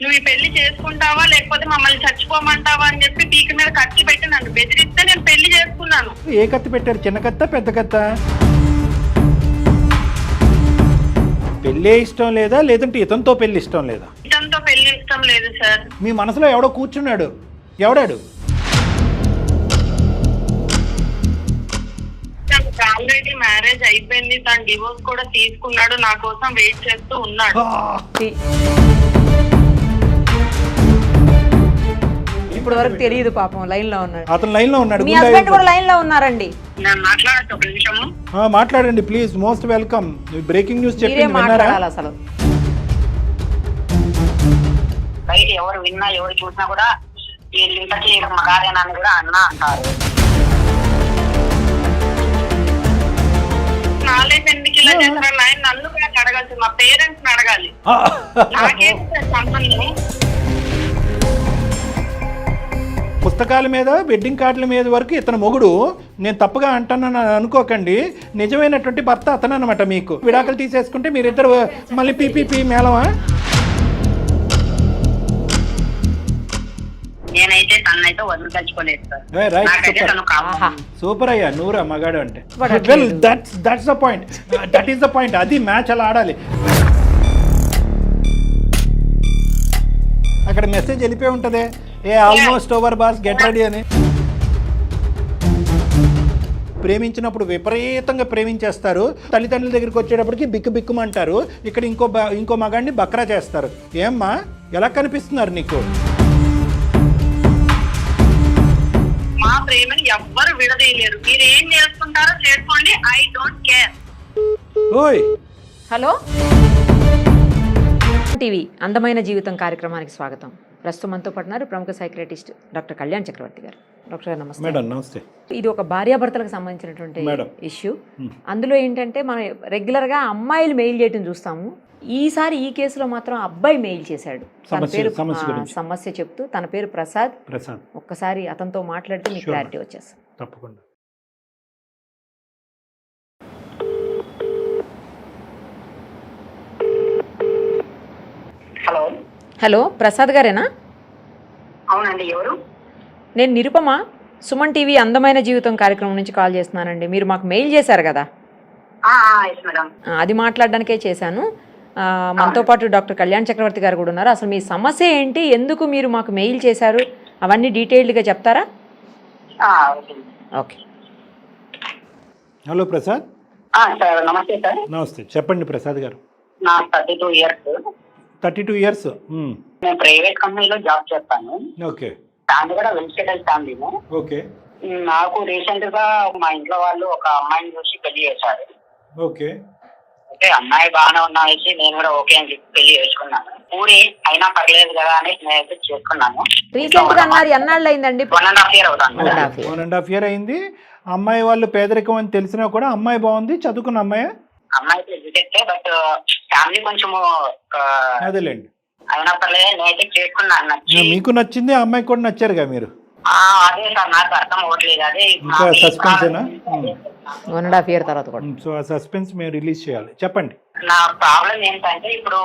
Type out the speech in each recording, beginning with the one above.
నువ్వు ఈ పెళ్లి చేసుకుంటావా లేకపోతే మమ్మల్ని చచ్చిపోమంటావా అని చెప్పి పీక మీద కత్తి పెట్టి నన్ను బెదిరిస్తే నేను పెళ్లి చేసుకున్నాను. ఏ కత్తి పెట్టారు? చిన్న కత్త పెద్ద కత్త? పెళ్ళే ఇష్టం లేదా లేదంటే ఇతనితో పెళ్లి ఇష్టం లేదా? ఇతనితో పెళ్లి ఇష్టం లేదు సార్. మీ మనసులో ఎవడో కూర్చున్నాడు, ఎవడాడు? తనకు ఆల్రెడీ మ్యారేజ్ అయిపోయింది, తను డివోర్స్ కూడా తీసుకున్నాడు, నా కోసం వెయిట్ చేస్తూ ఉన్నాడు. ఇప్పుడు వరకు తెలియదు పాపం, లైన్ లో ఉన్నాడు. అతను లైన్ లో ఉన్నాడు. మీ హస్బెండ్ కూడా లైన్ లో ఉన్నారండి. నేను మాట్లాడచ్చు ఒక నిమిషము? మాట్లాడండి please, most welcome. Breaking news మీరే చెప్పింది విన్నారా? మాట్లాడాలి అసలు. బయట ఎవరు విన్నా ఎవరు చూసినా కూడా వీళ్ళు ఇంతకీ మగారేనని కూడా అన్నా అంటారు. నాలెడ్జ్ ఎందుకు ఇలా చేస్తారు? ఆయన నన్ను కూడా అడగాల్సి, మా పేరెంట్స్ అడగాలి. నాకేం సంబంధం? పుస్తకాల మీద వెడ్డింగ్ కార్డుల మీద వరకు ఇతను మొగుడు. నేను తప్పుగా అంటానని అనుకోకండి, నిజమైనటువంటి భర్త అతను అనమాట. మీకు విడాకులు తీసేసుకుంటే మీరిద్దరు మళ్ళీ పీపీపీ మేళమా? నేనైతే తనైతే వదిలించుకోలేదు సార్. సూపర్ అయ్యా, నూరా మగాడు అంటే. Well that's the point, that is the point. అది మ్యాచ్ అలా ఆడాలి. అక్కడ మెసేజ్ వెళ్ళిపోయి ఉంటుంది, a almost over boss, get ready అని. ప్రేమించినప్పుడు విపరీతంగా ప్రేమించేస్తారు, తల్లిదండ్రుల దగ్గరికి వచ్చేటప్పటికి బిక్కు బిక్కుమంటారు. ఇక్కడ ఇంకో మగాడిని బక్రా చేస్తారు. ఏమ్మా, ఎలా కనిపిస్తున్నారు నీకు? మా ప్రేమని ఎవ్వరు విడదీయలేరు. మీరు ఏం చేసుకుంటారో చేసుకోండి, ఐ డోంట్ కేర్. ఓయ్ హలో టీవీ అందమైన జీవితం కార్యక్రమానికి స్వాగతం. ప్రస్తుతం మనతో పడినారు ప్రముఖ సైకియాట్రిస్ట్ డాక్టర్ కళ్యాణ్ చక్రవర్తి గారు. డాక్టర్ గారు నమస్తే. మేడం నమస్తే. ఇది ఒక భార్యాభర్తలకు సంబంధించినటువంటి ఇష్యూ. అందులో ఏంటంటే మనం రెగ్యులర్గా అమ్మాయిలు మెయిల్ చేయడం చూస్తాము. ఈసారి ఈ కేసులో మాత్రం అబ్బాయి మెయిల్ చేశాడు. తన పేరు సమస్య చెప్తూ, తన పేరు ప్రసాద్. ఒక్కసారి అతనితో మాట్లాడితే మీకు క్లారిటీ వచ్చేస్తుంది. తప్పకుండా. హలో హలో, ప్రసాద్ గారేనా? అవునండి, ఎవరు? నేను నిరుపమ, సుమన్ టీవీ అందమైన జీవితం కార్యక్రమం నుంచి కాల్ చేస్తున్నానండి. మీరు మాకు మెయిల్ చేశారు కదా, అది మాట్లాడడానికే చేశాను. మనతో పాటు డాక్టర్ కళ్యాణ్ చక్రవర్తి గారు కూడా ఉన్నారు. అసలు మీ సమస్య ఏంటి, ఎందుకు మీరు మాకు మెయిల్ చేశారు, అవన్నీ డీటెయిల్డ్గా చెప్తారా? ఓకే. హలో ప్రసాద్. నమస్తే సార్. నమస్తే, చెప్పండి ప్రసాద్ గారు. నా 32 ఇయర్స్. 32 ఇయర్స్. నేను ప్రైవేట్ కంపెనీలో జాబ్ చేస్తాను. ఓకే. ఫ్యామిలీ కూడా వెల్ సెటిల్ ఫ్యామిలీ. ఓకే. నాకు రీసెంట్ గా మా ఇంట్లో వాళ్ళు ఒక అమ్మాయిని చూసి పెళ్లి చేశారు. ఓకే. అంటే అమ్మాయి బాగానే ఉన్నది, నేను కూడా ఓకే అని చెప్పి పెళ్లి చేసుకున్నాను. ఊరి అయినా పర్లేదు కదా అని నేనైతే చేసుకున్నాను. రీసెంట్ గా అన్నారు, ఎన్నాళ్ళు అయిందండి? 1.5 year అవుతాను. 1.5 year అయింది. అమ్మాయి వాళ్ళు పేదరికం అని తెలిసినా కూడా అమ్మాయి బాగుంది, చదువుకున్న అమ్మాయి. అమ్మాయి రిజెక్ట్, బట్ ఫ్యామిలీ కొంచెం అదేలేండి. అయినా పర్లేదు నేనైతే చేసుకున్నాను. మీకు నచ్చింది, ఆ అమ్మాయికి కూడా నచ్చారుగా మీరు. అదే సార్, నాకు అర్థం అవ్వట్లేదు. అదే ఇంకా సస్పెన్సేనా? 1.5 year తర్వాత కూడా. సో ఆ సస్పెన్స్ మీరు రిలీజ్ చేయాలి, చెప్పండి. నా ప్రాబ్లం ఏంటంటే, ఇప్పుడు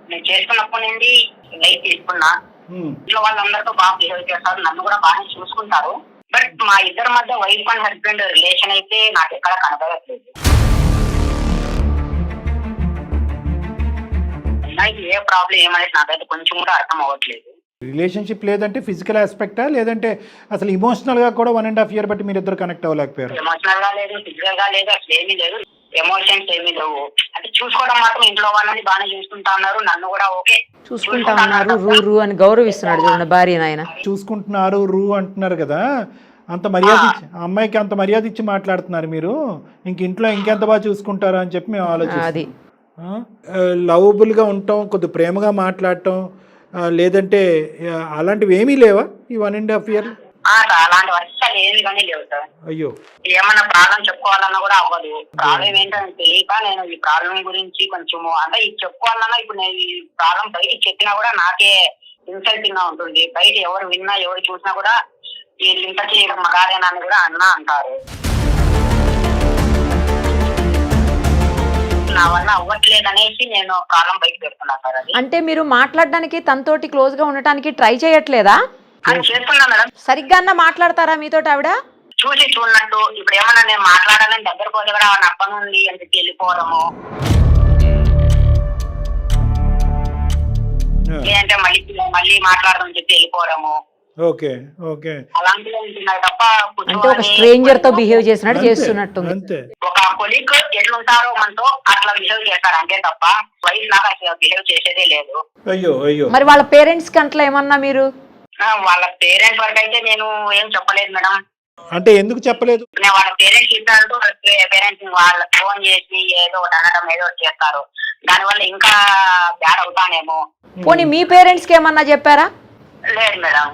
నేను చేసుకున్నప్పటి నుండి లైఫ్ తీసుకున్నా. ఇంట్లో వాళ్ళందరితో బాగా బిహేవ్ చేస్తారు, నన్ను కూడా బాగా చూసుకుంటారు. బట్ మా ఇద్దరి మధ్య వైఫ్ అండ్ హస్బెండ్ రిలేషన్ అయితే నాకు ఎక్కడ కనపడట్లేదు. అమ్మాయికి ఏ ప్రాబ్లం ఏమనేది నాకైతే కొంచెం కూడా అర్థం అవ్వట్లేదు. రిలేషన్షిప్ లేదంటే ఫిజికల్ ఆస్పెక్టా, లేదంటే అసలు ఇమోషనల్ గా కూడా 1.5 year బట్టి మీరు ఇద్దరు కనెక్ట్ అవ్వలేకపోయారు? ఎమోషనల్ గా లేదు, ఫిజికల్ గా లేదు, అసలు ఏమీ లేదు. ఎమోషన్స్ ఏమీ లేవు. అంటే చూసుకోవడం మాత్రం ఇంట్లో వాళ్ళని బాగానే చూసుకుంటా ఉన్నారు, నన్ను కూడా ఓకే చూసుకుంటా ఉన్నారు. రూ అని గౌరవిస్తున్నాడు చూడండి భార్య. నాయన చూసుకుంటున్నారు, రూ అంటున్నారు కదా, అంత మర్యాద ఇచ్చి అమ్మాయికి అంత మర్యాద ఇచ్చి మాట్లాడుతున్నారు మీరు. ఇంట్లో ఇంకెంత బాగా చూసుకుంటారా అని చెప్పి మేము ఆలోచిస్తాం. లవబుల్గా ఉండటం, కొద్ది ప్రేమగా మాట్లాడటం, లేదంటే అలాంటివి ఏమీ లేవా ఈ 1.5 year? అలాంటి వర్షాలు ఏమి కానీ లేవు సార్. అయ్యో, ఏమన్నా ప్రాబ్లం చెప్పుకోవాలన్నా కూడా అవ్వదు. ప్రాబ్లం ఏంటని తెలియక నేను ఈ ప్రాబ్లం గురించి కొంచెము అంటే ఇది చెప్పుకోవాలన్నా, ఇప్పుడు నేను ఈ ప్రాబ్లం బయట చెప్పినా కూడా నాకే ఇన్సల్టింగ్ గా ఉంటుంది. బయట ఎవరు విన్నా ఎవరు చూసినా కూడా వీళ్ళు ఇంతకీ మగారేనని కూడా అన్నా అంటారు. నా వల్ల అవ్వట్లేదు అనేసి నేను ప్రాబ్లం బయట పెడుతున్నా సార్. అది అంటే మీరు మాట్లాడడానికి తనతోటి క్లోజ్ గా ఉండటానికి ట్రై చేయట్లేదా? అది చేస్తున్నా మేడం. సరిగ్గా అన్న మాట్లాడతారా మీతోటి ఆవిడ? చూసి చూడనట్టు. ఇప్పుడు ఏమన్నా నేను మాట్లాడాలని దగ్గర పోతే కూడా ఆవిడ అప్పని ఉంది అని చెప్పి వెళ్ళిపోవడము, లేదంటే మళ్ళీ మాట్లాడదాం చెప్పి వెళ్ళిపోవడము. ఓకే ఓకే, అలాంటివి ఉంటున్నాయి తప్ప అంటే ఒక స్ట్రేంజర్ తో బిహేవ్ చేసినట్టు చేస్తున్నట్టు. అంతే, ఒక కొలీగ్ ఎట్లుంటారో మనతో అట్లా బిహేవ్ చేస్తారు అంతే తప్ప వైఫ్ లాగా అసలు బిహేవ్ చేసేదే లేదు. అయ్యో అయ్యో. మరి వాళ్ళ పేరెంట్స్ కి అట్లా ఏమన్నా మీరు? వాళ్ళ పేరెంట్స్ వరకు అయితే నేను ఏం చెప్పలేదు మేడం. అంటే ఎందుకు చెప్పలేదు? నేను వాళ్ళ పేరెంట్స్ ఇస్తాను, పేరెంట్స్ వాళ్ళకి ఫోన్ చేసి ఏదో ఒకటి అనడం ఏదో ఒకటి చేస్తారు. దానివల్ల ఇంకా బ్యాడ్ అవుతానేమో. పోనీ మీ పేరెంట్స్ కి ఏమన్నా చెప్పారా? లేదు మేడం,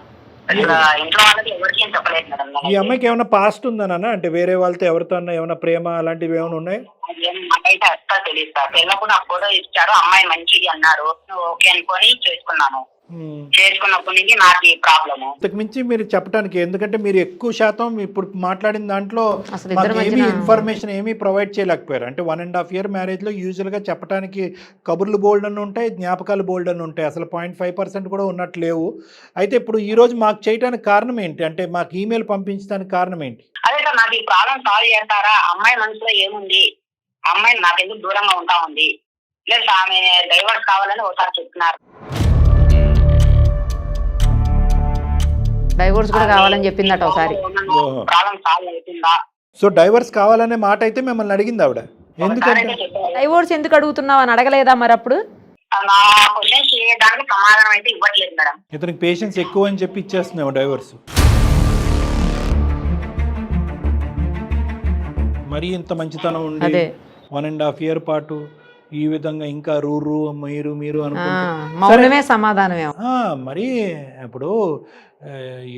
ఇంట్లో వాళ్ళకి ఎవరికి ఏం చెప్పలేదు మేడం. ఈ అమ్మాయికి ఏమైనా పాస్ట్ ఉందనా? అంటే వేరే వాళ్ళతో ఎవరితో అన్నా ఏమైనా ప్రేమ అలాంటివి ఏమైనా ఉన్నాయి? నాకైతే అస్సలు తెలియదు సార్. పెళ్ళప్పుడు నాకు ఫోటో ఇచ్చారు, అమ్మాయి మంచిది అన్నారు, ఓకే అనుకొని చేసుకున్నాను. చేసుకున్నప్పటి నుంచి నాకు ఈ ప్రాబ్లము. ఇంతకు మించి మీరు చెప్పడానికి, ఎందుకంటే మీరు ఎక్కువ శాతం ఇప్పుడు మాట్లాడిన దాంట్లో అసలు మాకు ఏమీ ఇన్ఫర్మేషన్ ఏమీ ప్రొవైడ్ చేయలేకపోయారు. అంటే 1.5 year మ్యారేజ్లో యూజువల్గా చెప్పడానికి కబుర్లు బోల్డ్ అని ఉంటాయి, జ్ఞాపకాలు బోల్డ్ అని ఉంటాయి. అసలు 0.5% కూడా ఉన్నట్లు లేవు. అయితే ఇప్పుడు ఈ రోజు మాకు చేయడానికి కారణం ఏంటి? అంటే మాకు ఈమెయిల్ పంపించడానికి కారణం ఏంటి? అదే సార్, నాకు ఈ ప్రాబ్లం సాల్వ్ చేస్తారా? అమ్మాయి మనసులో ఏముంది? అమ్మాయి నాకెందుకు దూరంగా ఉంటా ఉంది? లేదు ఆమె డైవర్స్ కావాలని ఒకసారి చెప్తున్నారు. డైవోర్స్ కూడా కావాలని చెప్పిందట ఒకసారి. ప్రాబ్లం సాల్వ్ అవుతుందా? సో డైవర్స్ కావాలనే మాట అయితే మిమ్మల్ని అడిగింది ఆవిడ. ఎందుకంటే డైవోర్స్ ఎందుకు అడుగుతున్నావు అని అడగలేదా మరి అప్పుడు? నా క్వశ్చన్ చేయడానికి సమాధానం అయితే ఇవ్వట్లేదు మేడం. ఇతనికి పేషెన్స్ ఎక్కువ అని చెప్పి ఇచ్చేస్తున్నావు డైవర్స్. మరీ ఇంత మంచితనం ఉండి 1.5 year పాటు ఈ విధంగా ఇంకా రూ మీరు మౌనమే సమాధానమే. మరి ఇప్పుడు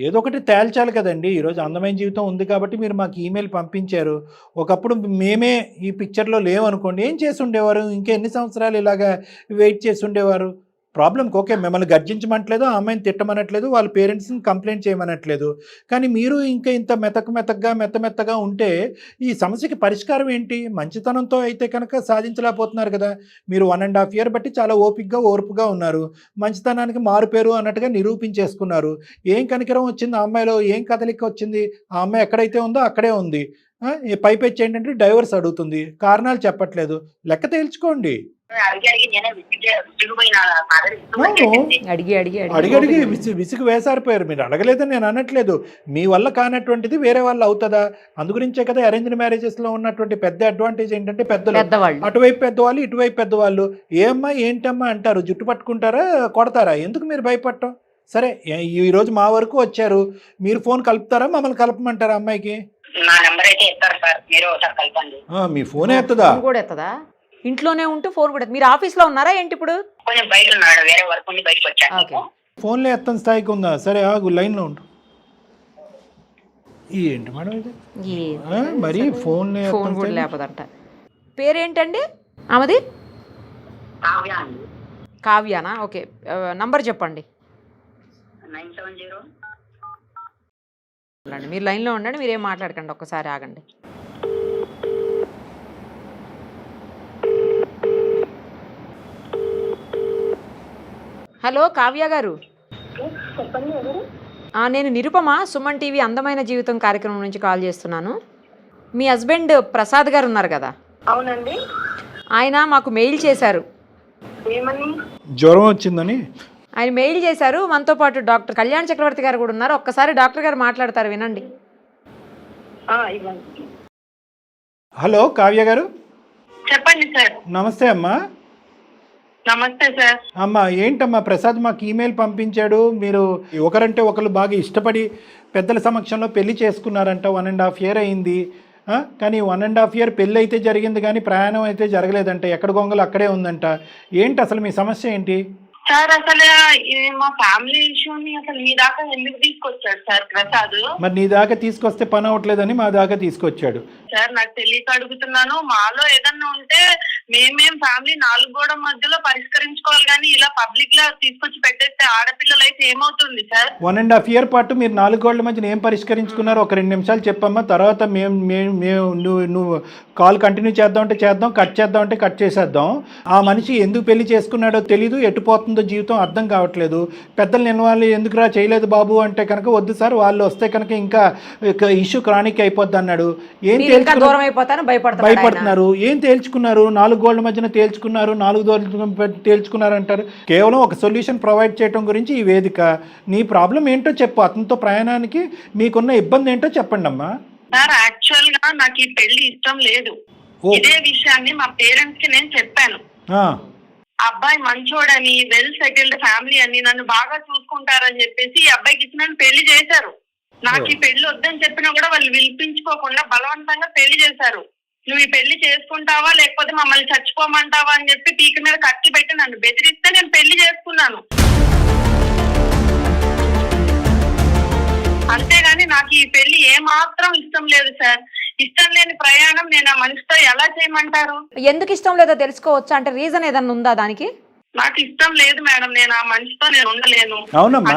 ఏదో ఒకటి తేల్చాలి కదండి. ఈరోజు అందమైన జీవితం ఉంది కాబట్టి మీరు మాకు ఈమెయిల్ పంపించారు. ఒకప్పుడు మేమే ఈ పిక్చర్లో లేవనుకోండి, ఏం చేసి ఉండేవారు? ఇంకా ఎన్ని సంవత్సరాలు ఇలాగా వెయిట్ చేసి ఉండేవారు? ప్రాబ్లంకి ఓకే, మిమ్మల్ని గర్జించమనట్లేదు, ఆ అమ్మాయిని తిట్టమనట్లేదు, వాళ్ళ పేరెంట్స్ని కంప్లైంట్ చేయమనట్లేదు. కానీ మీరు ఇంకా ఇంత మెత్తగా ఉంటే ఈ సమస్యకి పరిష్కారం ఏంటి? మంచితనంతో అయితే కనుక సాధించలేకపోతున్నారు కదా. మీరు 1.5 year బట్టి చాలా ఓర్పుగా ఉన్నారు. మంచితనానికి మారుపేరు అన్నట్టుగా నిరూపించేసుకున్నారు. ఏం కనికరం వచ్చింది ఆ అమ్మాయిలో? ఏం కదలిక వచ్చింది? ఆ అమ్మాయి ఎక్కడైతే ఉందో అక్కడే ఉంది. పైపెచ్చి ఏంటంటే డైవర్స్ అడుగుతుంది, కారణాలు చెప్పట్లేదు. లెక్క తేల్చుకోండి. అడిగి విసుగు వేసారిపోయారు. మీరు అడగలేదని నేను అనట్లేదు, మీ వల్ల కానటువంటిది వేరే వాళ్ళు అవుతుందా? అందుగురించే కదా అరేంజ్డ్ మ్యారేజెస్లో ఉన్నటువంటి పెద్ద అడ్వాంటేజ్ ఏంటంటే పెద్దలు, అటువైపు పెద్దవాళ్ళు ఇటువైపు పెద్దవాళ్ళు. ఏమ్మా ఏంటమ్మా అంటారు, జుట్టు పట్టుకుంటారా, కొడతారా? ఎందుకు మీరు భయపడటం? సరే ఈరోజు మా వరకు వచ్చారు, మీరు ఫోన్ కలుపుతారా, మమ్మల్ని కలపమంటారా అమ్మాయికి? నా నెంబర్ అయితే ఎత్తారు సార్, మీరు ఒకసారి కలపండి. మీ ఫోన్ ఎత్తదా? కూడా ఎత్తదా? ఇంట్లోనే ఉంటూ ఫోన్ కూడా. మీరు ఆఫీస్ లో ఉన్నారా ఏంటి ఇప్పుడు? కొంచెం బయట ఉన్నాడు, వేరే వర్క్ ఉండి బయటకు వచ్చాను. ఫోన్లో ఎత్తని స్థాయికి ఉందా? సరే ఆగు, లైన్లో ఉండు. ఏంటి మేడం ఇది? మరి ఫోన్ కూడా లేపదంట. పేరేంటండి ఆమెది? కావ్యానా? ఓకే, నంబర్ చెప్పండి. 970. మీరు లైన్లో ఉండండి, మీరేం మాట్లాడకండి, ఒక్కసారి ఆగండి. హలో కావ్య గారు. నేను నిరుపమ, సుమన్ టీవీ అందమైన జీవితం కార్యక్రమం నుంచి కాల్ చేస్తున్నాను. మీ హస్బెండ్ ప్రసాద్ గారు ఉన్నారు కదా? అవునండి. ఆయన మాకు మెయిల్ చేశారు. ఏమని? జ్వరం వచ్చిందని ఆయన మెయిల్ చేశారు. మనతో పాటు డాక్టర్ కళ్యాణ్ చక్రవర్తి గారు కూడా ఉన్నారు. ఒక్కసారి డాక్టర్ గారు మాట్లాడతారు, వినండి. హలో కావ్య గారు. చెప్పండి సార్. నమస్తే అమ్మా. నమస్తే సార్. అమ్మా ఏంటమ్మా, ప్రసాద్ మాకు ఈమెయిల్ పంపించాడు, మీరు ఒకరంటే ఒకరు బాగా ఇష్టపడి పెద్దల సమక్షంలో పెళ్లి చేసుకున్నారంట. 1.5 year అయింది. కానీ 1.5 year పెళ్ళి అయితే జరిగింది కానీ ప్రయాణం అయితే జరగలేదంట. ఎక్కడ గొంగలు అక్కడే ఉందంట. ఏంటి అసలు మీ సమస్య ఏంటి? సార్ అసలు మా ఫ్యామిలీ ఇష్యూని అసలు మీ దాకా ఎందుకు తీసుకొచ్చాడు సార్ ప్రసాద్? మరి నీ దాకా తీసుకొస్తే పని అవ్వట్లేదని మా దాకా తీసుకొచ్చాడు. సార్ నాకు తెలియక అడుగుతున్నాను. మాలో ఏదన్నా ఉంటే మేమేం ఫ్యామిలీ 4 గోడల మధ్యలో పరిష్కరించుకోవాలి, కానీ ఇలా పబ్లిక్ లా తీసుకొచ్చి పెట్టేస్తే ఆడపిల్ల లైఫ్ ఏమవుతుంది సార్? 1.5 year పాటు మీరు 4 గోడల మధ్య ఏం పరిష్కరించుకున్నారో ఒక 2 నిమిషాలు చెప్పమ్మా. తర్వాత నువ్వు కాల్ కంటిన్యూ చేద్దాం అంటే చేద్దాం, కట్ చేద్దాం అంటే కట్ చేసేద్దాం. ఆ మనిషి ఎందుకు పెళ్లి చేసుకున్నాడో తెలీదు, ఎటుపోతుందో జీవితం అర్థం కావట్లేదు. పెద్దలు వాళ్ళు ఎందుకురా చేయలేదు బాబు అంటే కనుక వద్దు సార్, వాళ్ళు వస్తే కనుక ఇంకా ఇష్యూ క్రానిక్ అయిపోద్ది అన్నాడు. ఏం భయపడుతున్నారు? ఏం తేల్చుకున్నారు? 4 గోడల మధ్యన తేల్చుకున్నారు, 4 గోడల తేల్చుకున్నారు అంటారు. కేవలం ఒక సొల్యూషన్ ప్రొవైడ్ చేయడం గురించి ఈ వేదిక. నీ ప్రాబ్లం ఏంటో చెప్పు, అతనితో ప్రయాణానికి మీకున్న ఇబ్బంది ఏంటో చెప్పండి అమ్మా. సార్ యాక్చువల్ గా నాకు ఈ పెళ్లి ఇష్టం లేదు. ఇదే విషయాన్ని మా పేరెంట్స్ కి నేను చెప్పాను. అబ్బాయి మంచోడని, వెల్ సెటిల్డ్ ఫ్యామిలీ అని, నన్ను బాగా చూసుకుంటారని చెప్పేసి ఈ అబ్బాయికి ఇచ్చి నన్ను పెళ్లి చేశారు. నాకు ఈ పెళ్లి వద్దని చెప్పినా కూడా వాళ్ళు వినిపించుకోకుండా బలవంతంగా పెళ్లి చేశారు. నువ్వు ఈ పెళ్లి చేసుకుంటావా లేకపోతే మమ్మల్ని చచ్చిపోమంటావా అని చెప్పి పీక మీద కట్టి పెట్టి నన్ను బెదిరిస్తే నేను పెళ్లి చేసుకున్నాను. అంతేగాని నాకు ఈ పెళ్లి ఏమాత్రం ఇష్టం లేదు సార్. ఇష్టం లేని ప్రయాణం నేను ఆ మనిషితో ఎలా చేయమంటారు? ఎందుకు ఇష్టం లేదో తెలుసుకోవచ్చా? అంటే రీజన్ ఏదన్నా ఉందా దానికి? నాకు ఇష్టం లేదు మేడం, నేను ఆ మనిషితో నేను ఉండలేను. అవునమ్మా,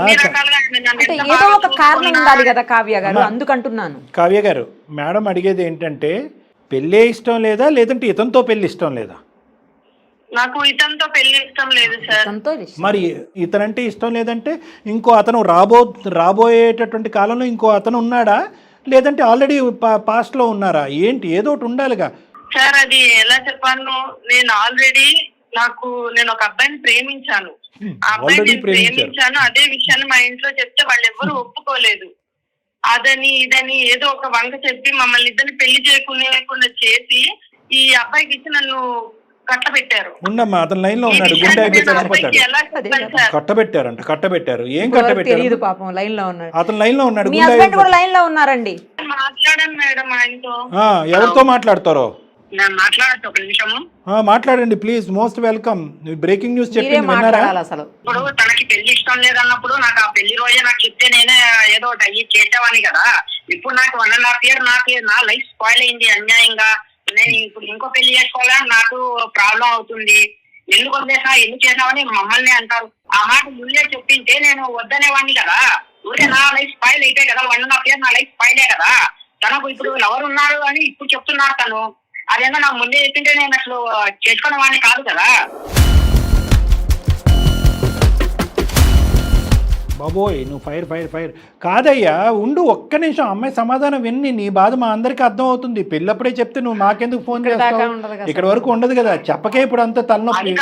అంటే ఏదో ఒక కారణం ఉండాలి కదా కావ్య గారు, అందుకంటున్నాను. కావ్య గారు, మేడం అడిగేది ఏంటంటే పెళ్ళే ఇష్టం లేదా, లేదంటే ఇతనితో పెళ్లి ఇష్టం లేదా? నాకు ఇతనితో పెళ్లి ఇష్టం లేదు సార్. మరి ఇతనంటే ఇష్టం లేదంటే ఇంకో అతను రాబోయేటటువంటి కాలంలో ఇంకో అతను ఉన్నాడా, లేదంటే ఆల్రెడీ పాస్ట్ లో ఉన్నారా? ఏంటి, ఏదో ఒకటి ఉండాలిగా సార్. అది ఎలా చెప్పాను, నేను ఒక అబ్బాయిని ప్రేమించాను. ఆ అబ్బాయిని ప్రేమించాను. అదే విషయాన్ని మా ఇంట్లో చెప్తే వాళ్ళు ఎవరు ఒప్పుకోలేదు. అదని ఇదని ఏదో ఒక వంక చెప్పి మమ్మల్ని ఇద్దరిని పెళ్లి చేయకుండా చేసి ఈ అబ్బాయికి ఇచ్చి నన్ను కట్టబెట్టారు. ఉండమ్మా, అతను లైన్ లో ఉన్నాడు, గుండె కట్టబెట్టారు. ఏం కట్టబెట్టారు? పాపం లైన్ లో ఉన్నాడు, అతను లైన్ లో ఉన్నాడు, లైన్ లో ఉన్నారండి. మాట్లాడాను మేడం ఆయనతో. ఎవరితో మాట్లాడతారో నేను మాట్లాడచ్చు, ఒక నిమిషము మాట్లాడండి please. Most welcome. Breaking news చెప్పింది విన్నారా? ఇప్పుడు తనకి పెళ్లి ఇష్టం లేదన్నప్పుడు నాకు ఆ పెళ్లి రోజే నాకు చెప్తే నేనే ఏదో ఒకటి అయ్యి చేసేవాడిని కదా. ఇప్పుడు నాకు 1.5 year నా లైఫ్ స్పాయిల్ అయింది అన్యాయంగా. నేను ఇప్పుడు ఇంకో పెళ్లి చేసుకోవాలని నాకు ప్రాబ్లం అవుతుంది. ఎందుకు వదిలేసా, ఎందుకు చేసావని మమ్మల్ని అంటారు. ఆ మాట ముందే చెప్పింటే నేను వద్దనేవాడిని కదా. ఊరే నా లైఫ్ స్పాయిల్ అయితే కదా, 1.5 year నా లైఫ్ స్పాయిలే కదా. తనకు ఇప్పుడు ఎవరు ఉన్నారు అని ఇప్పుడు చెప్తున్నారు తను. అదేమో నాకు ముందే చెప్పింటే నేను అసలు చేసుకునే వాడిని కాదు కదా. బాబోయ్, నువ్వు ఫైర్ కాదయ్యా, ఉండు ఒక్క నిమిషం. అమ్మాయి సమాధానం విన్ని, నీ బాధ మా అందరికి అర్థం అవుతుంది. పెళ్ళప్పుడే చెప్తే నువ్వు మాకెందుకు ఫోన్ చేస్తావు? ఇక్కడ వరకు ఉండదు కదా, చెప్పకే ఇప్పుడు అంత తలనొప్పి.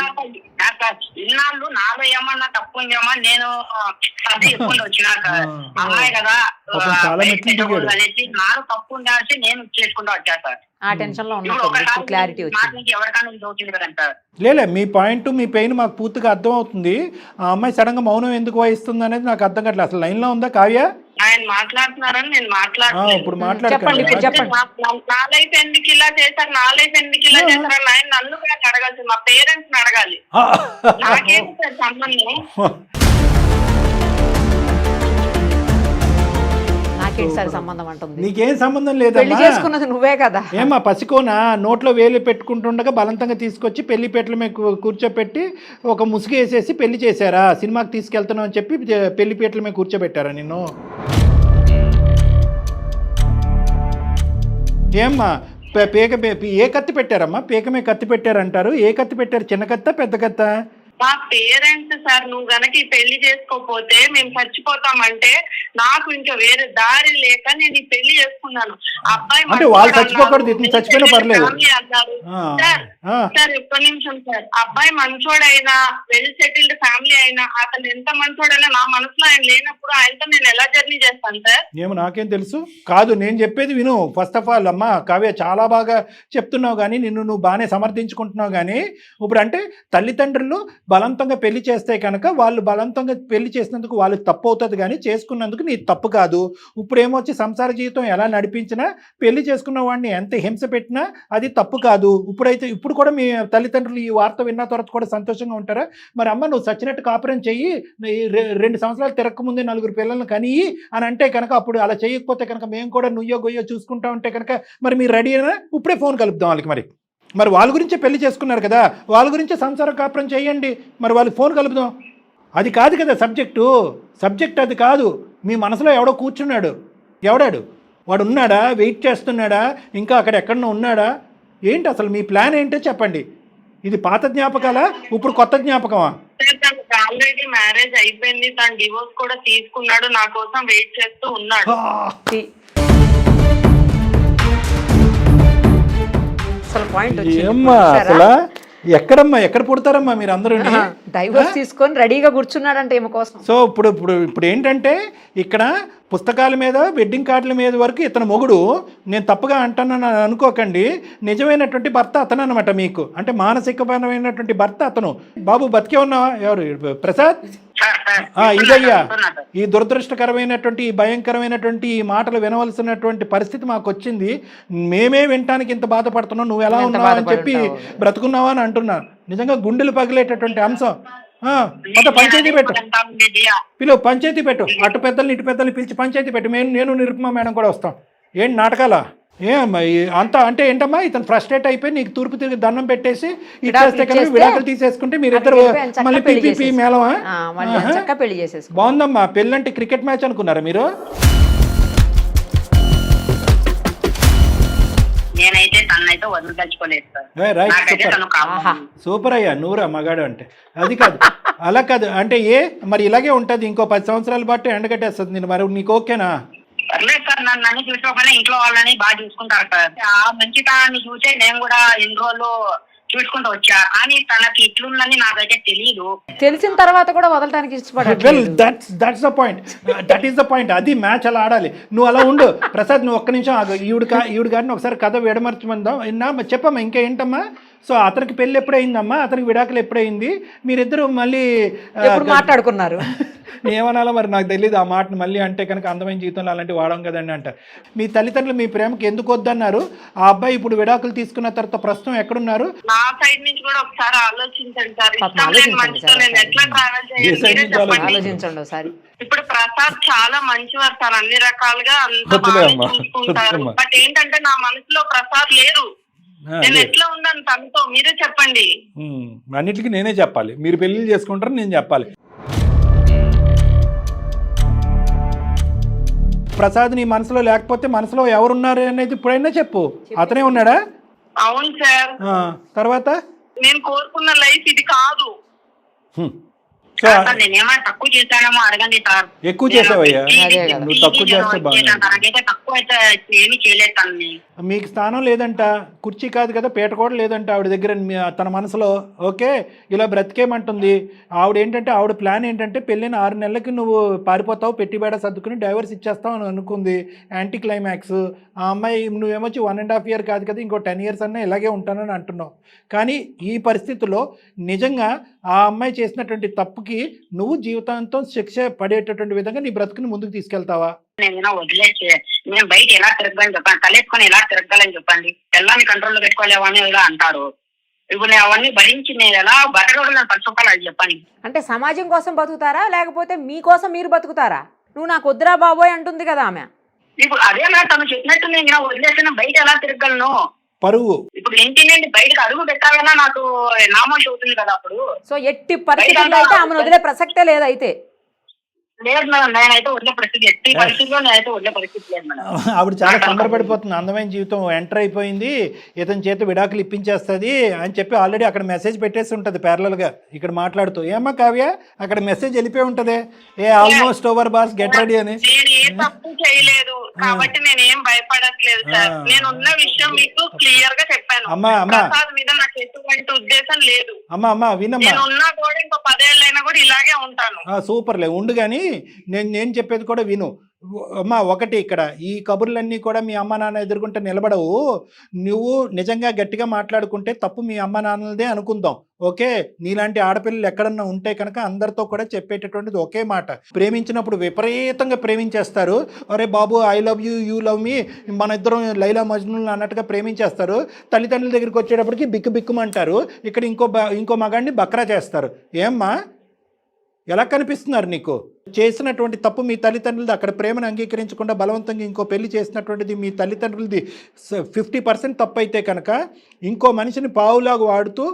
ఇన్నాళ్ళు నాలో ఏమన్నా తప్పు ఉందేమో, నేను ఎక్కువ వచ్చినాక అమ్మాయి కదా అనేసి నాలో తప్పు ఉండాల్సి నేను చేసుకుంటూ వచ్చా సార్. ఆ టెన్షన్ లో ఉన్నప్పుడు క్లారిటీ వచ్చింది. ఎవరికైనా ఇది అవుతుంది కదంట. లేలే, మీ పాయింట్ మీ పెయిన్ మాకు పూర్తిగా అర్థం అవుతుంది. ఆ అమ్మాయి సడన్ గా మౌనం ఎందుకు వహిస్తుంది అనేది నాకు అర్థం కావట్లేదు. అసలు లైన్ లో ఉందా కావ్య? ఆయన మాట్లాడుతున్నారని నేను మాట్లాడుతున్నాను. ఇప్పుడు మాట్లాడండి. నా లైఫ్ ఎందుకు ఇలా చేశారు, నా లైఫ్ ఎందుకు ఇలా చేశారు ఆయన నన్ను అడగాల్సి, మా పేరెంట్స్ ని అడగాలి. నాకేం సార్ సంబంధం? సంబంధం అంటుంది. నీకేం సంబంధం లేదా? చేసుకున్నది నువ్వే కదా. ఏమా పసికోనా నోట్లో వేలు పెట్టుకుంటుండగా బలవంతంగా తీసుకొచ్చి పెళ్లిపేటల మీద కూర్చోపెట్టి ఒక ముసుగు వేసేసి పెళ్లి చేశారా? సినిమాకి తీసుకెళ్తున్నావు అని చెప్పి పెళ్లిపేటల మీద కూర్చోబెట్టారా నిన్ను? ఏమ్మా ఏ కత్తి పెట్టారమ్మా? పీక మీద కత్తి పెట్టారంటారు. ఏ కత్తి పెట్టారు? చిన్న కత్త, పెద్ద కత్త? మా పేరెంట్స్ సార్, నువ్వు గనక ఈ పెళ్లి చేసుకోకపోతే మేము చచ్చిపోతామంటే నాకు ఇంకా వేరే దారి లేక నేను ఈ పెళ్లి చేసుకున్నాను. అబ్బాయి అంటే వాళ్ళు చచ్చిపోకూడదు, ఇతను చచ్చిపోయినా పర్లేదు సార్. ఒక్క నిమిషం సార్. అబ్బాయి మంచోడైనా, వెల్ సెటిల్డ్ ఫ్యామిలీ అయినా, అతను ఎంత మంచోడైనా నా మనసులో ఆయన లేనప్పుడు ఆయనతో నేను ఎలా జర్నీ చేస్తాను సార్? ఏమో నాకేం తెలుసు. కాదు, నేను చెప్పేది విను. ఫస్ట్ ఆఫ్ ఆల్ అమ్మా కావ్య, చాలా బాగా చెప్తున్నావు కానీ నువ్వు బాగానే సమర్థించుకుంటున్నావు కానీ, ఇప్పుడు అంటే తల్లిదండ్రులు బలవంతంగా పెళ్లి చేస్తే కనుక వాళ్ళు బలవంతంగా పెళ్లి చేసినందుకు వాళ్ళు తప్పు అవుతుంది కానీ చేసుకున్నందుకు నీ తప్పు కాదు. ఇప్పుడు ఏమొచ్చి సంసార జీవితం ఎలా నడిపించినా, పెళ్లి చేసుకున్న వాడిని ఎంత హింస పెట్టినా అది తప్పు కాదు. ఇప్పుడు కూడా మీ తల్లిదండ్రులు ఈ వార్త విన్న తర్వాత కూడా సంతోషంగా ఉంటారా? మరి అమ్మ నువ్వు సచ్చినట్టు కాపురం చెయ్యి, 2 సంవత్సరాలు తిరక్క ముందే 4 పిల్లలను కని అని అంటే కనుక, అప్పుడు అలా చేయకపోతే కనుక మేము కూడా నుయ్యో గొయ్యో చూసుకుంటా ఉంటే కనుక మరి మీరు రెడీ అయినా ఇప్పుడే ఫోన్ కలుపుదాం వాళ్ళకి. మరి మరి వాళ్ళ గురించే పెళ్లి చేసుకున్నారు కదా, వాళ్ళ గురించే సంసార కాపురం చేయండి. మరి వాళ్ళకి ఫోన్ కలుపుదాం. అది కాదు కదా సబ్జెక్ట్ అది కాదు. మీ మనసులో ఎవడో కూర్చున్నాడు, ఎవడాడు వాడు ఉన్నాడా, వెయిట్ చేస్తున్నాడా, ఇంకా అక్కడ ఎక్కడన్నా ఉన్నాడా, ఏంటి అసలు మీ ప్లాన్ ఏంటో చెప్పండి. ఇది పాత జ్ఞాపకాలా, ఇప్పుడు కొత్త జ్ఞాపకమా? ఆల్రెడీ మ్యారేజ్ అయిపోయింది, తను డివోర్స్ కూడా తీసుకున్నాడు, నా కోసం వెయిట్ చేస్తూ ఉన్నాడు. అసలు పాయింట్ ఏమ్మా అసలు ఎక్కడ పుడతారమ్మా మీరు అందరూ? డైవర్స్ తీసుకొని రెడీగా కూర్చున్నాడంటే ఏమో కోసం. సో ఇప్పుడు ఏంటంటే ఇక్కడ పుస్తకాల మీద వెడ్డింగ్ కార్డుల మీద వరకు ఇతను మొగుడు, నేను తప్పుగా అంటానని అనుకోకండి, నిజమైనటువంటి భర్త అతను అనమాట మీకు. అంటే మానసికపరమైనటువంటి భర్త అతను. బాబు బతికే ఉన్నావా? ఎవరు? ప్రసాద్. ఇదయ్యా ఈ దురదృష్టకరమైనటువంటి ఈ భయంకరమైనటువంటి ఈ మాటలు వినవలసినటువంటి పరిస్థితి మాకు వచ్చింది. మేమే వినటానికి ఇంత బాధపడుతున్నావు, నువ్వు ఎలా ఉన్నావు అని చెప్పి బ్రతుకున్నావా అని అంటున్నా. నిజంగా గుండెలు పగిలేటటువంటి అంశం. పంచాయతీ పెట్టు, పంచాయతీ పెట్టు, అటు పెద్దల్ని ఇటు పెద్దల్ని పిలిచి పంచాయతీ పెట్టు. నేను నిరుపమ మేడం కూడా వస్తాం. ఏంటి నాటకాలా? అంతా అంటే ఏంటమ్మా, ఇతను ఫ్రస్ట్రేట్ అయిపోయి నీకు తూర్పు తిరిగి దండం పెట్టేసి ఇచ్చేస్తే కదా విడాకులు తీసేసుకుంటే మీరిద్దరు మళ్ళీ పిలిపి మేళమా? బాగుందమ్మా. పెళ్ళంటే క్రికెట్ మ్యాచ్ అనుకున్నారా మీరు? సూపర్ అయ్యా, నూరా మగాడు అంటే. అది కాదు, అలా కాదు అంటే మరి ఇలాగే ఉంటది ఇంకో 10 సంవత్సరాల పాటు ఎండగట్టేస్తుంది నేను. మరి నీకు ఓకేనా? పర్లేదు సార్, నన్ను చూసుకోకుండా ఇంట్లో వాళ్ళని బాగా చూసుకుంటారు సార్. ఆ మంచితనాన్ని చూసే నేను కూడా ఎన్ని రోజులు చూసుకుంటూ వచ్చా. కానీ తనకి ఇట్లుందని నాకైతే తెలియదు. తెలిసిన తర్వాత కూడా వదలడానికి ఇష్టపడాలి. Well that's the point, that is the point. అది మ్యాచ్ అలా ఆడాలి. నువ్వు అలా ఉండు ప్రసాద్, నువ్వు ఒక్క నిమిషం ఆగు. ఈవిడ గారిని ఒకసారి కథ విడమర్చమందాం. చెప్పమ్మా ఇంకా ఏంటమ్మా? సో అతనికి పెళ్ళి ఎప్పుడైందమ్మా, అతనికి విడాకులు ఎప్పుడైంది, మీరిద్దరు మళ్ళీ మాట్లాడుకున్నారు? ఏమనాలో మరి నాకు తెలియదు ఆ మాటను. మళ్ళీ అంటే కనుక అందమైన జీవితంలో అలాంటివి వాడడం కదండి అంట. మీ తల్లిదండ్రులు మీ ప్రేమకి ఎందుకు వద్దన్నారు? ఆ అబ్బాయి ఇప్పుడు విడాకులు తీసుకున్న తర్వాత ప్రస్తుతం ఎక్కడున్నారు? నా సైడ్ నుంచి కూడా ఒకసారి ఆలోచించండి సార్. ఎట్లా ట్రావెల్ చేయాలి? ఇప్పుడు ప్రసాద్ చాలా మంచివారు సార్, అన్ని రకాలుగా అంత బాగా చూసుకుంటారు. బట్ ఏంటంటే నా మనసులో ప్రసాద్ లేరు. నేను ఎట్లా ఉన్నాను తనతో, మీరే చెప్పండి. అన్నిటికీ నేనే చెప్పాలి. మీరు పెళ్లి చేసుకుంటారు, నేను చెప్పాలి. ప్రసాద్ నీ మనసులో లేకపోతే మనసులో ఎవరున్నారు అనేది ఇప్పుడైనా చెప్పు. అతనే ఉన్నాడా? అవును సార్. తర్వాత నేను కోరుకున్న లైఫ్ ఇది కాదు. నేనేమో తక్కువ చేశానేమో అడగండి సార్. ఎక్కువ చేసావయ్యా, నువ్వు తక్కువ చేస్తే నాకైతే తక్కువ అయితే ఏమి చేయలేదు. తనని మీకు స్థానం లేదంట, కుర్చీ కాదు కదా పీట కూడా లేదంట ఆవిడ దగ్గర తన మనసులో. ఓకే, ఇలా బ్రతికేమంటుంది ఆవిడ. ఏంటంటే ఆవిడ ప్లాన్ ఏంటంటే పెళ్ళైన 6 నెలలకి నువ్వు పారిపోతావు, పెట్టిబేడ సర్దుకుని డైవర్స్ ఇచ్చేస్తావు అని అనుకుంది. Anti climax. ఆ అమ్మాయి నువ్వేమొచ్చి 1.5 year కాదు కదా, ఇంకో 10 years అన్నా ఇలాగే ఉంటానని అంటున్నావు. కానీ ఈ పరిస్థితుల్లో నిజంగా ఆ అమ్మాయి చేసినటువంటి తప్పుకి నువ్వు జీవితాంతం శిక్ష పడేటటువంటి విధంగా నీ బ్రతుకుని ముందుకు తీసుకెళ్తావా? నేను వదిలేసి నేను బయట ఎలా తిరగాలని చెప్పండి, తలెత్తుకొని ఎలా తిరగాలని చెప్పండి, పిల్లల్ని కంట్రోల్లో పెట్టుకోలేవా అని ఇలా అంటారు. ఇప్పుడు నేను అవన్నీ భరించి నేను ఎలా బతకగలను పరిస్థితులు అది చెప్పండి. అంటే సమాజం కోసం బతుకుతారా లేకపోతే మీకోసం మీరు బతుకుతారా? నువ్వు నాకు వద్దురా బాబోయ్ అంటుంది కదా ఆమె. ఇప్పుడు అదే నా తను చెప్పినట్టు నేను వదిలేసిన బయట ఎలా తిరగలను? పరువు. ఇప్పుడు ఇంటి నుండి బయటకు అడుగు పెట్టాలన్నా నాకు నామోషి అవుతుంది కదా. అప్పుడు సో ఎట్టి పరిస్థితుల్లో అయితే ఆమెను వదిలే ప్రసక్తే లేదు. అయితే లేదు మేడం, నేనైతే వదిలే పరిస్థితి, ఎట్టి పరిస్థితిలో నేనైతే వదిలే పరిస్థితి లేదు మేడం. ఆవిడ చాలా సంబరపడిపోతుంది. అందమైన జీవితం ఎంటర్ అయిపోయింది, ఇతని చేత విడాకులు ఇప్పించేస్తుంది అని చెప్పి ఆల్రెడీ అక్కడ మెసేజ్ పెట్టేసి ఉంటుంది ప్యారలల్గా ఇక్కడ మాట్లాడుతూ. ఏమ్మా కావ్య, అక్కడ మెసేజ్ వెళ్ళిపోయి ఉంటది, almost over boss get ready అని. నేను ఏ తప్పు చేయలేదు కాబట్టి నేను ఏం భయపడట్లేదు సార్. నేను ఉన్న విషయం మీకు క్లియర్ గా చెప్పాను. ప్రసాద్ మీద నాకు ఎటువంటి ఉద్దేశం లేదు. అమ్మా వినమ్మా, నేను ఉన్నా కూడా ఇంకో 10 ఏళ్ళైనా కూడా ఇలాగే ఉంటాను. సూపర్లే ఉండు. కానీ నేను చెప్పేది కూడా విను అమ్మా. ఒకటి, ఇక్కడ ఈ కబుర్లన్నీ కూడా మీ అమ్మ నాన్న ఎదుర్కొంటే నిలబడవు. నువ్వు నిజంగా గట్టిగా మాట్లాడుకుంటే తప్పు మీ అమ్మ నాన్నలదే అనుకుందాం. ఓకే, నీలాంటి ఆడపిల్లలు ఎక్కడన్నా ఉంటే కనుక అందరితో కూడా చెప్పేటటువంటిది ఒకే మాట. ప్రేమించినప్పుడు విపరీతంగా ప్రేమించేస్తారు. అరే బాబు I love you, you love me, మన ఇద్దరం లైలా మజ్నూన్ అన్నట్టుగా ప్రేమించేస్తారు. తల్లిదండ్రుల దగ్గరికి వచ్చేటప్పటికి బిక్కుమంటారు. ఇక్కడ ఇంకో మగాడిని బక్రా చేస్తారు. ఎలా కనిపిస్తున్నారు నీకు? చేసినటువంటి తప్పు మీ తల్లిదండ్రులది, అక్కడ ప్రేమను అంగీకరించకుండా బలవంతంగా ఇంకో పెళ్లి చేసినటువంటిది మీ తల్లిదండ్రులది 50% తప్పు అయితే కనుక ఇంకో మనిషిని పావులాగా వాడుతూ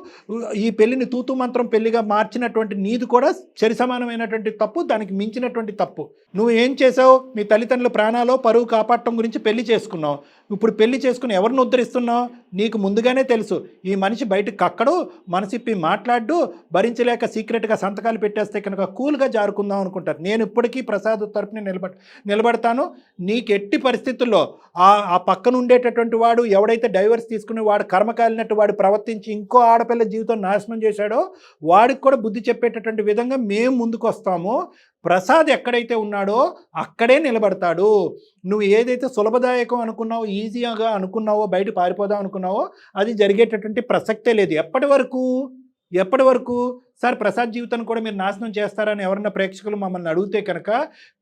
ఈ పెళ్లిని తూతు మంత్రం పెళ్లిగా మార్చినటువంటి నీది కూడా సరి సమానమైనటువంటి తప్పు, దానికి మించినటువంటి తప్పు. నువ్వు ఏం చేసావు? మీ తల్లిదండ్రుల ప్రాణాలు పరువు కాపాడటం గురించి పెళ్లి చేసుకున్నావు. ఇప్పుడు పెళ్లి చేసుకుని ఎవరిని ఉద్ధరిస్తున్నావు? నీకు ముందుగానే తెలుసు ఈ మనిషి బయటకు కక్కడు, మనసిప్పి మాట్లాడు, భరించలేక సీక్రెట్గా సంతకాలు పెట్టేస్తే కనుక కూల్గా జారుకుందాం అనుకుంటారు. నేను ఇప్పటికీ ప్రసాద్ తరపున నిలబడతాను. నీకు ఎట్టి పరిస్థితుల్లో ఆ పక్కన ఉండేటటువంటి వాడు ఎవడైతే డైవర్స్ తీసుకుని వాడు కర్మకాలినట్టు వాడు ప్రవర్తించి ఇంకో ఆడపిల్ల జీవితం నాశనం చేశాడో వాడికి కూడా బుద్ధి చెప్పేటటువంటి విధంగా మేము ముందుకు వస్తాము. ప్రసాద్ ఎక్కడైతే ఉన్నాడో అక్కడే నిలబడతాడు. నువ్వు ఏదైతే సులభదాయకం అనుకున్నావో, ఈజీగా అనుకున్నావో, బయట పారిపోదాం అనుకున్నావో అది జరిగేటటువంటి ప్రసక్తే లేదు. ఎప్పటి వరకు సార్ ప్రసాద్ జీవితాన్ని కూడా మీరు నాశనం చేస్తారని ఎవరన్నా ప్రేక్షకులు మమ్మల్ని అడిగితే కనుక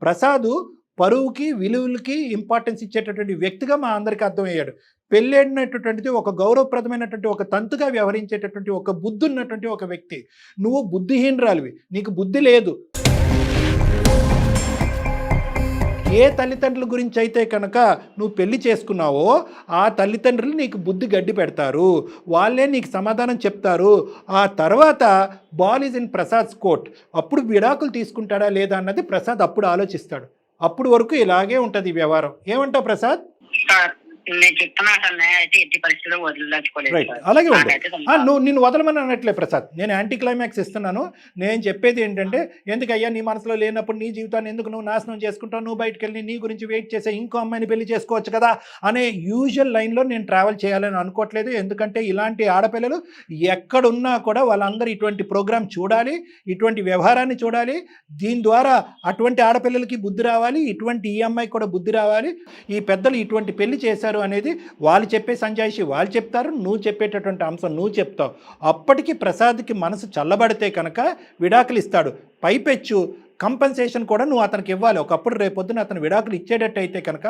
ప్రసాద్ పరువుకి విలువలకి ఇంపార్టెన్స్ ఇచ్చేటటువంటి వ్యక్తిగా మా అందరికీ అర్థమయ్యాడు. పెళ్ళేడినటువంటిది ఒక గౌరవప్రదమైనటువంటి ఒక తంతుగా వ్యవహరించేటటువంటి ఒక బుద్ధి ఉన్నటువంటి ఒక వ్యక్తి. నువ్వు బుద్ధిహీనరాలివి, నీకు బుద్ధి లేదు. ఏ తల్లిదండ్రుల గురించి అయితే కనుక నువ్వు పెళ్లి చేసుకున్నావో ఆ తల్లిదండ్రులు నీకు బుద్ధి గడ్డి పెడతారు, వాళ్ళే నీకు సమాధానం చెప్తారు. ఆ తర్వాత ball is in Prasad's court. అప్పుడు విడాకులు తీసుకుంటాడా లేదా అన్నది ప్రసాద్ అప్పుడు ఆలోచిస్తాడు. అప్పుడు వరకు ఇలాగే ఉంటుంది ఈ వ్యవహారం. ఏమంటావు ప్రసాద్? నేను చెప్తున్నా సార్, అయితే ఎట్టి పరిస్థితుల్లో వదిలించుకోలేదు. అలాగే ఉంటుంది. నువ్వు నిన్ను వదలమని అనట్లే ప్రసాద్, నేను యాంటీ క్లైమాక్స్ ఇస్తున్నాను. నేను చెప్పేది ఏంటంటే, ఎందుకయ్యా నీ మనసులో లేనప్పుడు నీ జీవితాన్ని ఎందుకు నువ్వు నాశనం చేసుకుంటావు? నువ్వు బయటకు వెళ్ళి నీ గురించి వెయిట్ చేసే ఇంకో అమ్మాయిని పెళ్లి చేసుకోవచ్చు కదా అనే యూజువల్ లైన్లో నేను ట్రావెల్ చేయాలని అనుకోవట్లేదు. ఎందుకంటే ఇలాంటి ఆడపిల్లలు ఎక్కడున్నా కూడా వాళ్ళందరూ ఇటువంటి ప్రోగ్రామ్ చూడాలి, ఇటువంటి వ్యవహారాన్ని చూడాలి. దీని ద్వారా అటువంటి ఆడపిల్లలకి బుద్ధి రావాలి, ఇటువంటి ఈ అమ్మాయికి కూడా బుద్ధి రావాలి. ఈ పెద్దలు ఇటువంటి పెళ్లి చేశారు అనేది వాళ్ళు చెప్పే సంజాయిషి వాళ్ళు చెప్తారు, నువ్వు చెప్పేటటువంటి అంశం నువ్వు చెప్తావు. అప్పటికి ప్రసాద్కి మనసు చల్లబడితే కనుక విడాకులు ఇస్తాడు. పైపెచ్చు కంపెన్సేషన్ కూడా నువ్వు అతనికి ఇవ్వాలి. ఒకప్పుడు రేపొద్దున అతను విడాకులు ఇచ్చేటట్టు అయితే కనుక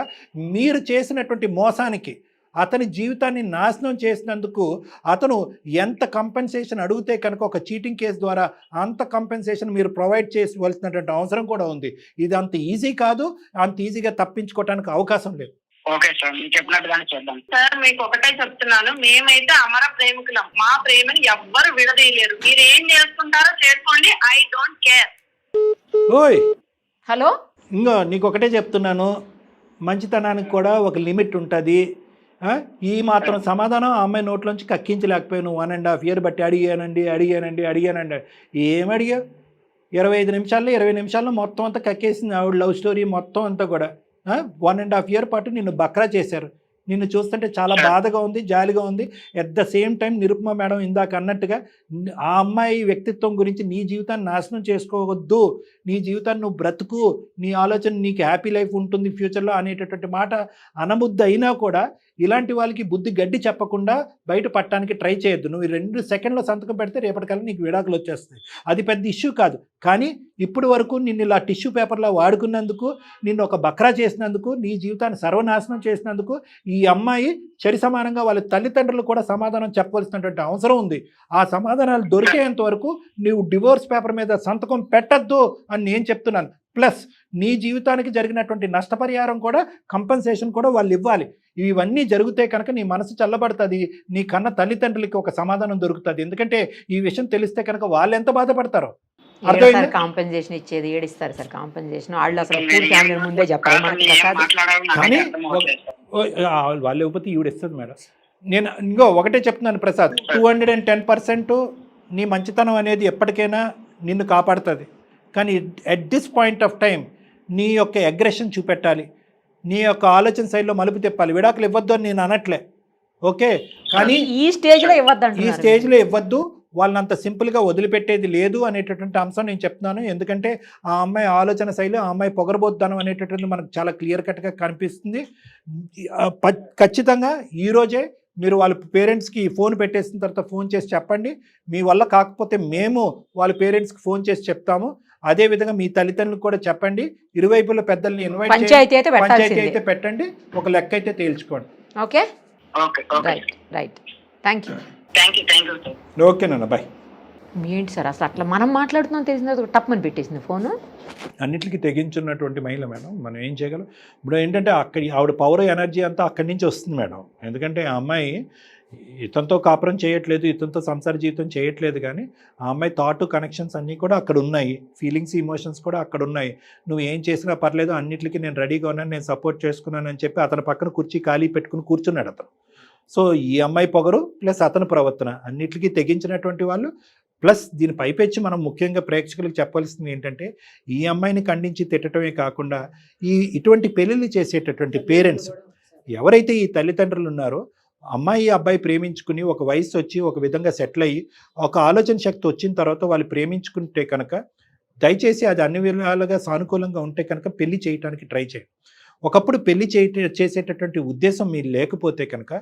మీరు చేసినటువంటి మోసానికి అతని జీవితాన్ని నాశనం చేసినందుకు అతను ఎంత కంపెన్సేషన్ అడిగితే కనుక ఒక చీటింగ్ కేసు ద్వారా అంత కంపెన్సేషన్ మీరు ప్రొవైడ్ చేయవలసినటువంటి అవసరం కూడా ఉంది. ఇది అంత ఈజీ కాదు, అంత ఈజీగా తప్పించుకోవడానికి అవకాశం లేదు. ఓకే సార్, మీరు చెప్పినట్టుగానే చేద్దాం సార్. మీకు ఒకటే చెప్తున్నాను, మేమైతే అమర ప్రేమికులం. మా ప్రేమని ఎవ్వరు విడదీయలేరు. మీరు ఏం చేసుకుంటారో చేసుకోండి, ఐ డోంట్ కేర్. ఓయ్ హలో, ఇంకో నీకు ఒకటే చెప్తున్నాను, మంచితనానికి కూడా ఒక లిమిట్ ఉంటుంది. ఈ మాత్రం సమాధానం ఆ అమ్మాయి నోట్లోంచి కక్కించలేకపోయావు. 1.5 years బట్టి అడిగానండి. ఏం అడిగావు? 25 నిమిషాల్లో 20 నిమిషాల్లో మొత్తం అంతా కక్కేసింది ఆవిడ లవ్ స్టోరీ మొత్తం అంతా కూడా. 1.5 years పాటు నిన్ను బక్రా చేశారు. నిన్ను చూస్తుంటే చాలా బాధగా ఉంది, జాలిగా ఉంది. At the same time Nirupama madam ఇందాక అన్నట్టుగా ఆ అమ్మాయి వ్యక్తిత్వం గురించి నీ జీవితాన్ని నాశనం చేసుకోవద్దు, నీ జీవితాన్ని నువ్వు బ్రతుకు, నీ ఆలోచన నీకు హ్యాపీ లైఫ్ ఉంటుంది ఫ్యూచర్లో అనేటటువంటి మాట అనబుద్ధి అయినా కూడా ఇలాంటి వాళ్ళకి బుద్ధి గడ్డి చెప్పకుండా బయట పట్టడానికి ట్రై చేయొద్దు. నువ్వు 2 seconds సంతకం పెడితే రేపటికల్లా నీకు విడాకులు వచ్చేస్తాయి. అది పెద్ద ఇష్యూ కాదు. కానీ ఇప్పుడు వరకు నిన్ను ఇలా టిష్యూ పేపర్లా వాడుకున్నందుకు, నిన్ను ఒక బక్రా చేసినందుకు, నీ జీవితాన్ని సర్వనాశనం చేసినందుకు ఈ అమ్మాయి చరి సమానంగా వాళ్ళ తల్లిదండ్రులు కూడా సమాధానం చెప్పవలసినటువంటి అవసరం ఉంది. ఆ సమాధానాలు దొరికేంత వరకు నువ్వు డివోర్స్ పేపర్ మీద సంతకం పెట్టద్దు అని నేను చెప్తున్నాను. ప్లస్ నీ జీవితానికి జరిగినటువంటి నష్టపరిహారం కూడా, కంపెన్సేషన్ కూడా వాళ్ళు ఇవ్వాలి. ఇవన్నీ జరిగితే కనుక నీ మనసు చల్లబడుతుంది, నీ కన్న తల్లిదండ్రులకి ఒక సమాధానం దొరుకుతుంది. ఎందుకంటే ఈ విషయం తెలిస్తే కనుక వాళ్ళు ఎంత బాధపడతారో. కాంపెన్సేషన్ ఇచ్చేది ఏడిస్తారు సార్. కాంపెన్సేషన్ వాళ్ళు అసలు పూర్తి ఫ్యామిలీ ముందే చెప్పాలి. కానీ వాళ్ళు ఇవ్వకపోతే ఈవిడిస్తుంది మేడం. నేను ఇంకో ఒకటే చెప్తున్నాను ప్రసాద్, 210% నీ మంచితనం అనేది ఎప్పటికైనా నిన్ను కాపాడుతుంది. కానీ at this point of time నీ యొక్క అగ్రెషన్ చూపెట్టాలి, నీ యొక్క ఆలోచన శైలిలో మలుపు తిప్పాలి. విడాకులు ఇవ్వద్దు అని నేను అనట్లే, ఓకే, కానీ ఈ స్టేజ్లో ఇవ్వద్దు. వాళ్ళని అంత సింపుల్గా వదిలిపెట్టేది లేదు అనేటటువంటి అంశం నేను చెప్తున్నాను. ఎందుకంటే ఆ అమ్మాయి ఆలోచన శైలి, ఆ అమ్మాయి పొగరబోద్దానం అనేటటువంటి మనకు చాలా క్లియర్ కట్గా కనిపిస్తుంది. ఖచ్చితంగా ఈరోజే మీరు వాళ్ళ పేరెంట్స్కి ఫోన్ పెట్టేసిన తర్వాత ఫోన్ చేసి చెప్పండి. మీ వల్ల కాకపోతే మేము వాళ్ళ పేరెంట్స్కి ఫోన్ చేసి చెప్తాము. అదేవిధంగా మీ తల్లిదండ్రులకు కూడా చెప్పండి. ఇరువైపుల పెద్దల్ని ఇన్వైట్ చేయండి, పంచాయతీ అయితే పెట్టండి, ఒక లెక్క అయితే తేల్చుకోండి. Okay, right, thank you. ఓకేనా, బాయ్. ఏంటి సార్ అసలు అట్లా మనం మాట్లాడుతున్నాం తెలిసిన తర్వాత టప్మని పెట్టేసింది ఫోన్. అన్నిటికీ తెగించున్నటువంటి మహిళ మేడం. మనం ఏం చేయగలం? ఇప్పుడు ఏంటంటే ఆవిడ పవర్ ఎనర్జీ అంతా అక్కడి నుంచి వస్తుంది మేడం. ఎందుకంటే ఆ అమ్మాయి ఇతనితో కాపురం చేయట్లేదు, ఇతనితో సంసార జీవితం చేయట్లేదు, కానీ ఆ అమ్మాయి థాట్ కనెక్షన్స్ అన్నీ కూడా అక్కడ ఉన్నాయి, ఫీలింగ్స్ ఎమోషన్స్ కూడా అక్కడ ఉన్నాయి. నువ్వు ఏం చేసినా పర్లేదు, అన్నిటికీ నేను రెడీగా ఉన్నాను, నేను సపోర్ట్ చేసుకున్నాను అని చెప్పి అతని పక్కన కుర్చీ ఖాళీ పెట్టుకుని కూర్చున్నాడు అతను. సో ఈ అమ్మాయి పొగరు ప్లస్ అతని ప్రవర్తన అన్నిటికీ తెగించినటువంటి వాళ్ళు. ప్లస్ దీని పైపెచ్చి మనం ముఖ్యంగా ప్రేక్షకులకు చెప్పాల్సింది ఏంటంటే, ఈ అమ్మాయిని ఖండించి తిట్టడమే కాకుండా ఇటువంటి పెళ్ళిళ్ళు చేసేటటువంటి పేరెంట్స్ ఎవరైతే ఈ తల్లిదండ్రులు ఉన్నారో, అమ్మాయి అబ్బాయి ప్రేమించుకుని ఒక వయసు వచ్చి ఒక విధంగా సెటిల్ అయ్యి ఒక ఆలోచన శక్తి వచ్చిన తర్వాత వాళ్ళు ప్రేమించుకుంటే కనుక దయచేసి అది అన్ని విధాలుగా సానుకూలంగా ఉంటే కనుక పెళ్లి చేయడానికి ట్రై చేయండి. ఒకప్పుడు పెళ్లి చేసేటటువంటి ఉద్దేశం మీరు లేకపోతే కనుక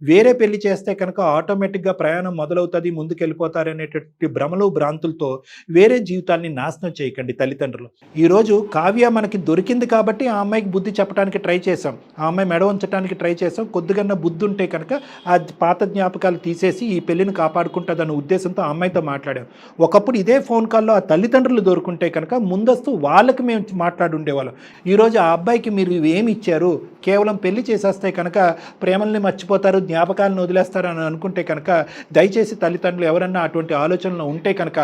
వేరే పెళ్లి చేస్తే కనుక ఆటోమేటిక్గా ప్రయాణం మొదలవుతుంది, ముందుకెళ్ళిపోతారనేటువంటి భ్రమలు భ్రాంతులతో వేరే జీవితాన్ని నాశనం చేయకండి తల్లిదండ్రులు. ఈరోజు కావ్య మనకి దొరికింది కాబట్టి ఆ అమ్మాయికి బుద్ధి చెప్పడానికి ట్రై చేసాం, ఆ అమ్మాయి మెడ ఉంచడానికి ట్రై చేసాం. కొద్దిగా బుద్ధి ఉంటే కనుక ఆ పాత జ్ఞాపకాలు తీసేసి ఈ పెళ్లిని కాపాడుకుంటుందన్న ఉద్దేశంతో ఆ అమ్మాయితో మాట్లాడాం. ఒకప్పుడు ఇదే ఫోన్ కాల్లో ఆ తల్లిదండ్రులు దొరుకుంటే కనుక ముందస్తు వాళ్ళకి మేము మాట్లాడి ఉండేవాళ్ళం. ఈరోజు ఆ అబ్బాయికి మీరు ఏమి ఇచ్చారు? కేవలం పెళ్లి చేసేస్తే కనుక ప్రేమల్ని మర్చిపోతారు, జ్ఞాపకాలను వదిలేస్తారు అని అనుకుంటే కనుక దయచేసి తల్లిదండ్రులు ఎవరన్నా అటువంటి ఆలోచనలు ఉంటే కనుక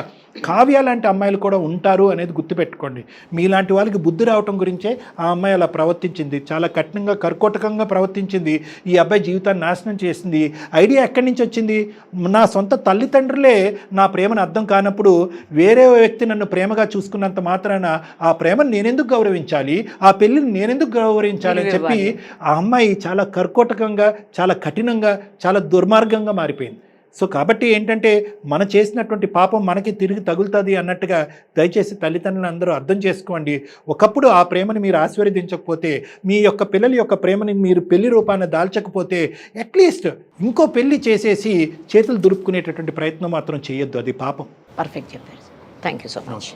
కావ్య లాంటి అమ్మాయిలు కూడా ఉంటారు అనేది గుర్తుపెట్టుకోండి. మీలాంటి వాళ్ళకి బుద్ధి రావటం గురించే ఆ అమ్మాయి అలా ప్రవర్తించింది, చాలా కఠినంగా కర్కోటకంగా ప్రవర్తించింది, ఈ అబ్బాయి జీవితాన్ని నాశనం చేసింది. ఐడియా ఎక్కడి నుంచి వచ్చింది? నా సొంత తల్లిదండ్రులే నా ప్రేమను అర్థం కానప్పుడు వేరే వ్యక్తి నన్ను ప్రేమగా చూసుకున్నంత మాత్రాన ఆ ప్రేమను నేనెందుకు గౌరవించాలి, ఆ పెళ్ళిని నేనెందుకు గౌరవించాలని చెప్పి ఆ అమ్మాయి చాలా కర్కోటకంగా, చాలా కఠినంగా, చాలా దుర్మార్గంగా మారిపోయింది. సో కాబట్టి ఏంటంటే మన చేసినటువంటి పాపం మనకి తిరిగి తగులుతుంది అన్నట్టుగా దయచేసి తల్లిదండ్రులు అందరూ అర్థం చేసుకోండి. ఒకప్పుడు ఆ ప్రేమని మీరు ఆశీర్వదించకపోతే, మీ యొక్క పిల్లల యొక్క ప్రేమని మీరు పెళ్లి రూపాన్ని దాల్చకపోతే అట్లీస్ట్ ఇంకో పెళ్లి చేసేసి చేతులు దులుపుకునేటటువంటి ప్రయత్నం మాత్రం చేయొద్దు, అది పాపం. పర్ఫెక్ట్ చెప్పారు. Thank you so much.